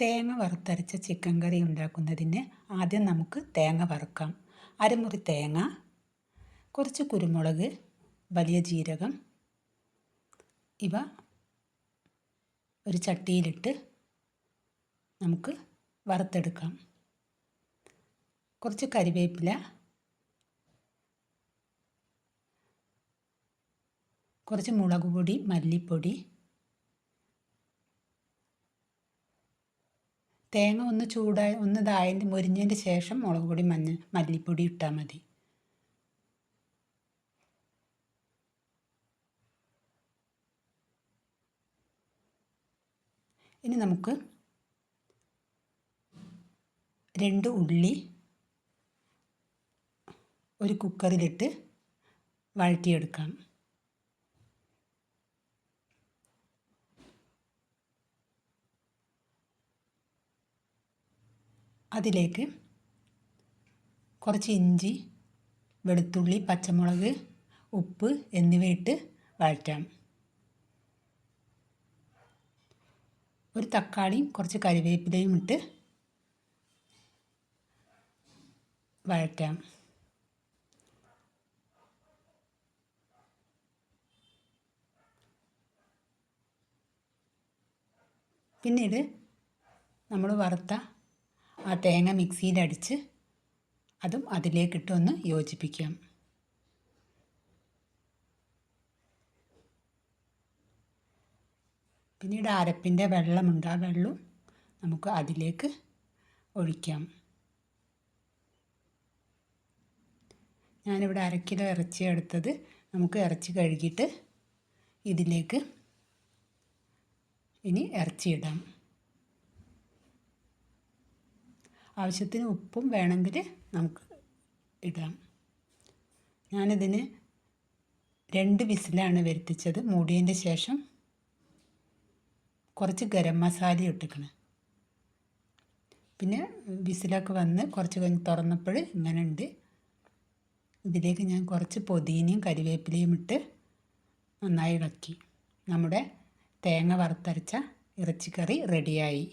തേങ്ങ വറുത്തരച്ച ചിക്കൻ കറി ഉണ്ടാക്കുന്നതിന് ആദ്യം നമുക്ക് തേങ്ങ വറുക്കാം. അരമുറി തേങ്ങ, കുറച്ച് കുരുമുളക്, വലിയ ജീരകം ഇവ ഒരു ചട്ടിയിലിട്ട് നമുക്ക് വറുത്തെടുക്കാം. കുറച്ച് കരിവേപ്പില, കുറച്ച് മുളക് പൊടി, മല്ലിപ്പൊടി, തേങ്ങ ഒന്ന് മൊരിഞ്ഞതിന് ശേഷം മുളക് പൊടി, മല്ലിപ്പൊടി ഇട്ടാൽ മതി. ഇനി നമുക്ക് 2 ഉള്ളി ഒരു കുക്കറിലിട്ട് വഴറ്റിയെടുക്കാം. അതിലേക്ക് കുറച്ച് ഇഞ്ചി, വെളുത്തുള്ളി, പച്ചമുളക്, ഉപ്പ് എന്നിവയിട്ട് വഴറ്റാം. ഒരു തക്കാളിയും കുറച്ച് കറിവേപ്പിലയും ഇട്ട് വഴറ്റാം. പിന്നീട് നമ്മൾ വറുത്ത ആ തേങ്ങ മിക്സിയിലടിച്ച് അതും അതിലേക്കിട്ട് ഒന്ന് യോജിപ്പിക്കാം. പിന്നീട് അരപ്പിൻ്റെ വെള്ളമുണ്ട്, ആ വെള്ളം നമുക്ക് അതിലേക്ക് ഒഴിക്കാം. ഞാനിവിടെ 1/2 കിലോ ഇറച്ചി എടുത്തത്. നമുക്ക് ഇറച്ചി കഴുകിയിട്ട് ഇതിലേക്ക് ഇനി ഇറച്ചി ഇടാം. ആവശ്യത്തിന് ഉപ്പും വേണമെങ്കിൽ നമുക്ക് ഇടാം. ഞാനിതിന് 2 വിസിലാണ് വരുത്തിച്ചത്. മൂടിയതിൻ്റെ ശേഷം കുറച്ച് ഗരം മസാല ഇട്ടിക്കണം. പിന്നെ വിസിലൊക്കെ വന്ന് കുറച്ച് കഴിഞ്ഞ് തുറന്നപ്പോൾ ഇങ്ങനെ ഉണ്ട്. ഇതിലേക്ക് ഞാൻ കുറച്ച് പുതിനയും കരിവേപ്പിലയും ഇട്ട് നന്നായി ഇളക്കി. നമ്മുടെ തേങ്ങ വറുത്തരച്ച ഇറച്ചിക്കറി റെഡിയായി.